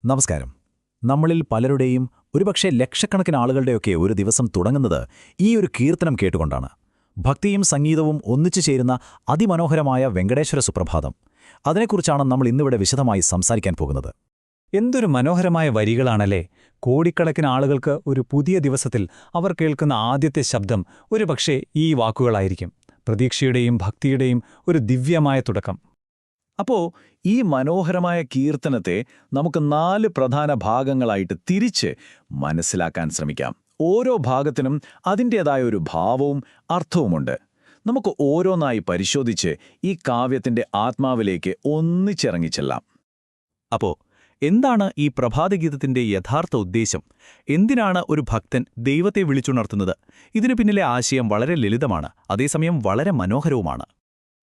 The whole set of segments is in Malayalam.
നമസ്കാരം. നമ്മളിൽ പലരുടെയും ഒരുപക്ഷെ ലക്ഷക്കണക്കിന് ആളുകളുടെയൊക്കെ ഒരു ദിവസം തുടങ്ങുന്നത് ഈ ഒരു കീർത്തനം കേട്ടുകൊണ്ടാണ്. ഭക്തിയും സംഗീതവും ഒന്നിച്ചു ചേരുന്ന അതിമനോഹരമായ വെങ്കടേശ്വര സുപ്രഭാതം. അതിനെക്കുറിച്ചാണ് നമ്മൾ ഇന്നിവിടെ വിശദമായി സംസാരിക്കാൻ പോകുന്നത്. എന്തൊരു മനോഹരമായ വരികളാണല്ലേ! കോടിക്കണക്കിന് ആളുകൾക്ക് ഒരു പുതിയ ദിവസത്തിൽ അവർ കേൾക്കുന്ന ആദ്യത്തെ ശബ്ദം ഒരുപക്ഷെ ഈ വാക്കുകളായിരിക്കും. പ്രതീക്ഷയുടെയും ഭക്തിയുടെയും ഒരു ദിവ്യമായ തുടക്കം. അപ്പോ ഈ മനോഹരമായ കീർത്തനത്തെ നമുക്ക് 4 പ്രധാന ഭാഗങ്ങളായിട്ട് തിരിച്ച് മനസ്സിലാക്കാൻ ശ്രമിക്കാം. ഓരോ ഭാഗത്തിനും അതിൻ്റേതായ ഒരു ഭാവവും അർത്ഥവുമുണ്ട്. നമുക്ക് ഓരോന്നായി പരിശോധിച്ച് ഈ കാവ്യത്തിന്റെ ആത്മാവിലേക്ക് ഒന്നിച്ചിറങ്ങിച്ചെല്ലാം. അപ്പോ എന്താണ് ഈ പ്രഭാതഗീതത്തിന്റെ യഥാർത്ഥ ഉദ്ദേശം? എന്തിനാണ് ഒരു ഭക്തൻ ദൈവത്തെ വിളിച്ചുണർത്തുന്നത്? ഇതിനു പിന്നിലെ ആശയം വളരെ ലളിതമാണ്, അതേസമയം വളരെ മനോഹരവുമാണ്.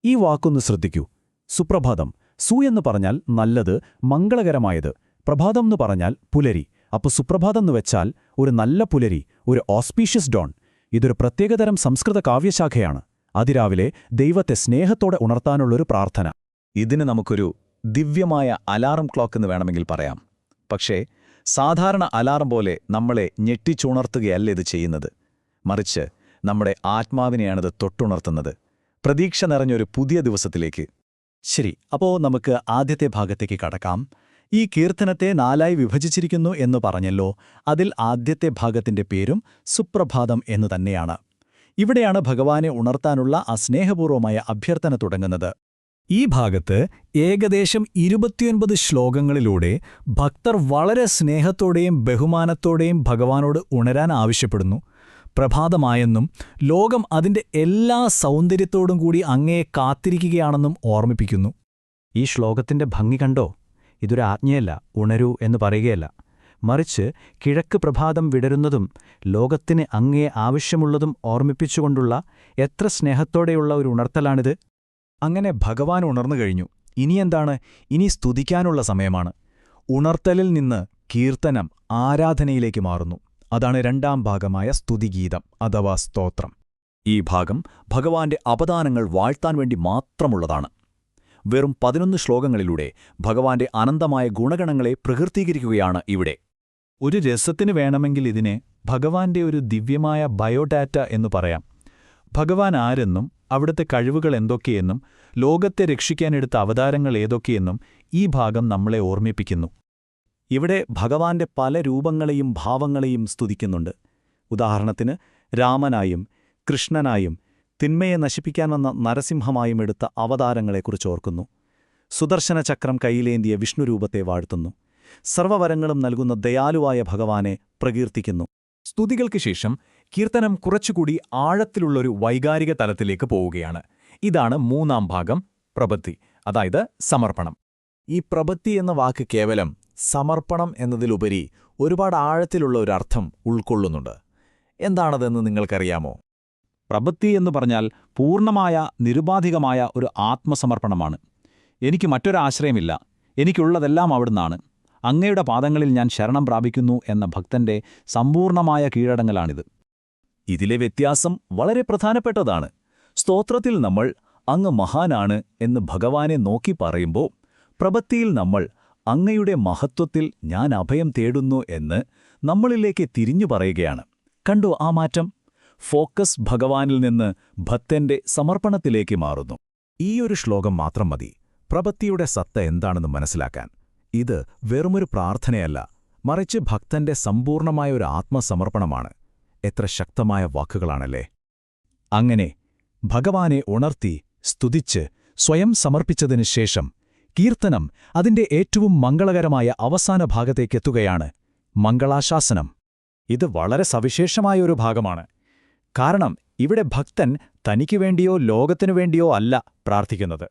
ഈ വാക്കൊന്ന് ശ്രദ്ധിക്കൂ. സുപ്രഭാതം. സു എന്ന് പറഞ്ഞാൽ നല്ലത്, മംഗളകരമായത്. പ്രഭാതം എന്ന് പറഞ്ഞാൽ പുലരി. അപ്പോൾ സുപ്രഭാതം എന്ന് വെച്ചാൽ ഒരു നല്ല പുലരി, ഒരു ഓസ്പീഷ്യസ് ഡോൺ. ഇതൊരു പ്രത്യേകതരം സംസ്കൃത കാവ്യശാഖയാണ്. അതിരാവിലെ ദൈവത്തെ സ്നേഹത്തോടെ ഉണർത്താനുള്ളൊരു പ്രാർത്ഥന. ഇതിന് നമുക്കൊരു ദിവ്യമായ അലാറം ക്ലോക്ക് എന്ന് വേണമെങ്കിൽ പറയാം. പക്ഷേ സാധാരണ അലാറം പോലെ നമ്മളെ ഞെട്ടിച്ചുണർത്തുകയല്ല ഇത് ചെയ്യുന്നത്. മറിച്ച് നമ്മുടെ ആത്മാവിനെയാണിത് തൊട്ടുണർത്തുന്നത്, പ്രതീക്ഷ നിറഞ്ഞൊരു പുതിയ ദിവസത്തിലേക്ക്. ശരി, അപ്പോൾ നമുക്ക് ആദ്യത്തെ ഭാഗത്തേക്ക് കടക്കാം. ഈ കീർത്തനത്തെ 4ആയി വിഭജിച്ചിരിക്കുന്നു എന്ന് പറഞ്ഞല്ലോ. അതിൽ ആദ്യത്തെ ഭാഗത്തിന്റെ പേരും സുപ്രഭാതം എന്നു തന്നെയാണ്. ഇവിടെയാണ് ഭഗവാനെ ഉണർത്താനുള്ള ആ സ്നേഹപൂർവമായ അഭ്യർത്ഥന തുടങ്ങുന്നത്. ഈ ഭാഗത്ത് ഏകദേശം 29 ശ്ലോകങ്ങളിലൂടെ ഭക്തർ വളരെ സ്നേഹത്തോടെയും ബഹുമാനത്തോടെയും ഭഗവാനോട് ഉണരാൻ ആവശ്യപ്പെടുന്നു. പ്രഭാതമായെന്നും ലോകം അതിന്റെ എല്ലാ സൗന്ദര്യത്തോടും കൂടി അങ്ങയെ കാത്തിരിക്കുകയാണെന്നും ഓർമ്മിപ്പിക്കുന്നു. ഈ ശ്ലോകത്തിന്റെ ഭംഗി കണ്ടോ? ഇതൊരു ആജ്ഞയല്ല, ഉണരൂ എന്ന് പറയുകയല്ല. മറിച്ച് കിഴക്ക് പ്രഭാതം വിടരുന്നതും ലോകത്തിന് അങ്ങയെ ആവശ്യമുള്ളതും ഓർമ്മിപ്പിച്ചുകൊണ്ടുള്ള എത്ര സ്നേഹത്തോടെയുള്ള ഒരു ഉണർത്തലാണിത്! അങ്ങനെ ഭഗവാൻ ഉണർന്നു കഴിഞ്ഞു. ഇനിയെന്താണ്? ഇനി സ്തുതിക്കാനുള്ള സമയമാണ്. ഉണർത്തലിൽ നിന്ന് കീർത്തനം ആരാധനയിലേക്ക് മാറുന്നു. അതാണ് 2ാം ഭാഗമായ സ്തുതിഗീതം അഥവാ സ്തോത്രം. ഈ ഭാഗം ഭഗവാന്റെ അപദാനങ്ങൾ വാഴ്ത്താൻ വേണ്ടി മാത്രമുള്ളതാണ്. വെറും 11 ശ്ലോകങ്ങളിലൂടെ ഭഗവാന്റെ അനന്തമായ ഗുണഗണങ്ങളെ പ്രകീർത്തീകരിക്കുകയാണ് ഇവിടെ. ഒരു രസത്തിന് വേണമെങ്കിൽ ഇതിനെ ഭഗവാന്റെ ഒരു ദിവ്യമായ ബയോഡാറ്റ എന്നു പറയാം. ഭഗവാൻ ആരെന്നും അവിടുത്തെ കഴിവുകൾ എന്തൊക്കെയെന്നും ലോകത്തെ രക്ഷിക്കാനെടുത്ത അവതാരങ്ങൾ ഏതൊക്കെയെന്നും ഈ ഭാഗം നമ്മളെ ഓർമ്മിപ്പിക്കുന്നു. ഇവിടെ ഭഗവാന്റെ പല രൂപങ്ങളെയും ഭാവങ്ങളെയും സ്തുതിക്കുന്നുണ്ട്. ഉദാഹരണത്തിന് രാമനായും കൃഷ്ണനായും തിന്മയെ നശിപ്പിക്കാൻ വന്ന നരസിംഹമായും എടുത്ത അവതാരങ്ങളെക്കുറിച്ച് ഓർക്കുന്നു. സുദർശനചക്രം കൈയിലേന്തിയ വിഷ്ണുരൂപത്തെ വാഴ്ത്തുന്നു. സർവ്വവരങ്ങളും നൽകുന്ന ദയാലുവായ ഭഗവാനെ പ്രകീർത്തിക്കുന്നു. സ്തുതികൾക്ക് ശേഷം കീർത്തനം കുറച്ചുകൂടി ആഴത്തിലുള്ളൊരു വൈകാരിക തലത്തിലേക്ക് പോവുകയാണ്. ഇതാണ് 3ാം ഭാഗം, പ്രപത്തി, അതായത് സമർപ്പണം. ഈ പ്രപത്തി എന്ന വാക്ക് കേവലം സമർപ്പണം എന്നതിലുപരി ഒരുപാട് ആഴത്തിലുള്ള ഒരർത്ഥം ഉൾക്കൊള്ളുന്നുണ്ട്. എന്താണതെന്ന് നിങ്ങൾക്കറിയാമോ? പ്രപത്തി എന്ന് പറഞ്ഞാൽ പൂർണ്ണമായ നിരുപാധികമായ ഒരു ആത്മസമർപ്പണമാണ്. എനിക്ക് മറ്റൊരാശ്രയമില്ല, എനിക്കുള്ളതെല്ലാം അവിടുന്നാണ്, അങ്ങയുടെ പാദങ്ങളിൽ ഞാൻ ശരണം പ്രാപിക്കുന്നു എന്ന ഭക്തന്റെ സമ്പൂർണമായ കീഴടങ്ങലാണിത്. ഇതിലെ വ്യത്യാസം വളരെ പ്രധാനപ്പെട്ടതാണ്. സ്തോത്രത്തിൽ നമ്മൾ അങ്ങ് മഹാനാണ് എന്ന് ഭഗവാനെ നോക്കി പറയുമ്പോൾ, പ്രപത്തിയിൽ നമ്മൾ അങ്ങയുടെ മഹത്വത്തിൽ ഞാൻ അഭയം തേടുന്നു എന്ന് നമ്മളിലേക്ക് തിരിഞ്ഞു പറയുകയാണ്. കണ്ടോ ആ മാറ്റം? ഫോക്കസ് ഭഗവാനിൽ നിന്ന് ഭക്തന്റെ സമർപ്പണത്തിലേക്ക് മാറുന്നു. ഈയൊരു ശ്ലോകം മാത്രം മതി പ്രപത്തിയുടെ സത്ത എന്താണെന്ന് മനസ്സിലാക്കാൻ. ഇത് വെറുമൊരു പ്രാർത്ഥനയല്ല, മറിച്ച് ഭക്തന്റെ സമ്പൂർണമായ ഒരു ആത്മസമർപ്പണമാണ്. എത്ര ശക്തമായ വാക്കുകളാണല്ലേ! അങ്ങനെ ഭഗവാനെ ഉണർത്തി സ്തുതിച്ച് സ്വയം സമർപ്പിച്ചതിനു ശേഷം കീർത്തനം അതിന്റെ ഏറ്റവും മംഗളകരമായ അവസാന ഭാഗത്തേക്കെത്തുകയാണ്, മംഗളാശാസനം. ഇത് വളരെ സവിശേഷമായ ഒരു ഭാഗമാണ്. കാരണം ഇവിടെ ഭക്തൻ തനിക്കു വേണ്ടിയോ ലോകത്തിനു വേണ്ടിയോ അല്ല പ്രാർത്ഥിക്കുന്നത്.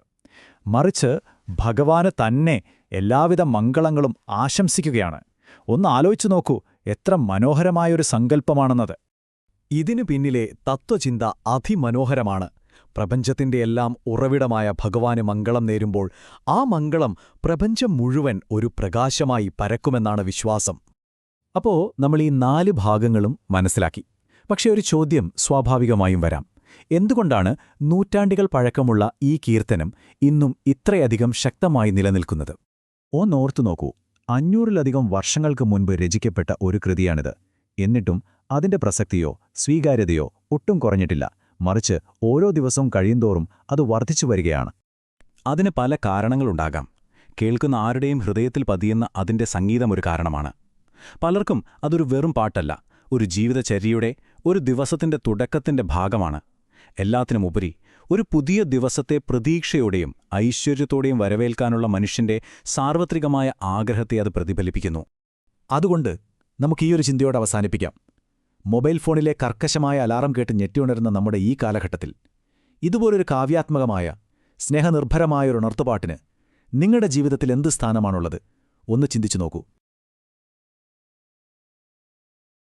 മറിച്ച് ഭഗവാന് തന്നെ എല്ലാവിധ മംഗളങ്ങളും ആശംസിക്കുകയാണ്. ഒന്ന് ആലോചിച്ചു നോക്കൂ, എത്ര മനോഹരമായൊരു സങ്കല്പമാണെന്നത്. ഇതിനു പിന്നിലെ തത്വചിന്ത അതിമനോഹരമാണ്. പ്രപഞ്ചത്തിന്റെ എല്ലാം ഉറവിടമായ ഭഗവാന് മംഗളം നേരുമ്പോൾ ആ മംഗളം പ്രപഞ്ചം മുഴുവൻ ഒരു പ്രകാശമായി പരക്കുമെന്നാണ് വിശ്വാസം. അപ്പോ നമ്മൾ ഈ 4 ഭാഗങ്ങളും മനസ്സിലാക്കി. പക്ഷെ ഒരു ചോദ്യം സ്വാഭാവികമായും വരാം. എന്തുകൊണ്ടാണ് നൂറ്റാണ്ടുകൾ പഴക്കമുള്ള ഈ കീർത്തനം ഇന്നും ഇത്രയധികം ശക്തമായി നിലനിൽക്കുന്നത്? ഓർത്തുനോക്കൂ, 500-ലധികം വർഷങ്ങൾക്ക് മുൻപ് രചിക്കപ്പെട്ട ഒരു കൃതിയാണിത്. എന്നിട്ടും അതിന്റെ പ്രസക്തിയോ സ്വീകാര്യതയോ ഒട്ടും കുറഞ്ഞിട്ടില്ല. മറിച്ച് ഓരോ ദിവസവും കഴിയുന്തോറും അത് വർദ്ധിച്ചു വരികയാണ്. അതിന് പല കാരണങ്ങളുണ്ടാകാം. കേൾക്കുന്ന ആരുടെയും ഹൃദയത്തിൽ പതിയുന്ന അതിന്റെ സംഗീതം ഒരു കാരണമാണ്. പലർക്കും അതൊരു വെറും പാട്ടല്ല, ഒരു ജീവിതചര്യയുടെ, ഒരു ദിവസത്തിന്റെ തുടക്കത്തിന്റെ ഭാഗമാണ്. എല്ലാത്തിനുമുപരി ഒരു പുതിയ ദിവസത്തെ പ്രതീക്ഷയോടെയും ഐശ്വര്യത്തോടെയും വരവേൽക്കാനുള്ള മനുഷ്യന്റെ സാർവത്രികമായ ആഗ്രഹത്തെ അത് പ്രതിഫലിപ്പിക്കുന്നു. അതുകൊണ്ട് നമുക്കീയൊരു ചിന്തയോടെ അവസാനിപ്പിക്കാം. മൊബൈൽ ഫോണിലെ കർക്കശമായ അലാറം കേട്ട് ഞെട്ടിയുണരുന്ന നമ്മുടെ ഈ കാലഘട്ടത്തിൽ ഇതുപോലൊരു കാവ്യാത്മകമായ, സ്നേഹനിർഭരമായൊരു ഉണർത്തുപാട്ടിന് നിങ്ങളുടെ ജീവിതത്തിൽ എന്ത് സ്ഥാനമാണുള്ളത്? ഒന്ന് ചിന്തിച്ചു നോക്കൂ.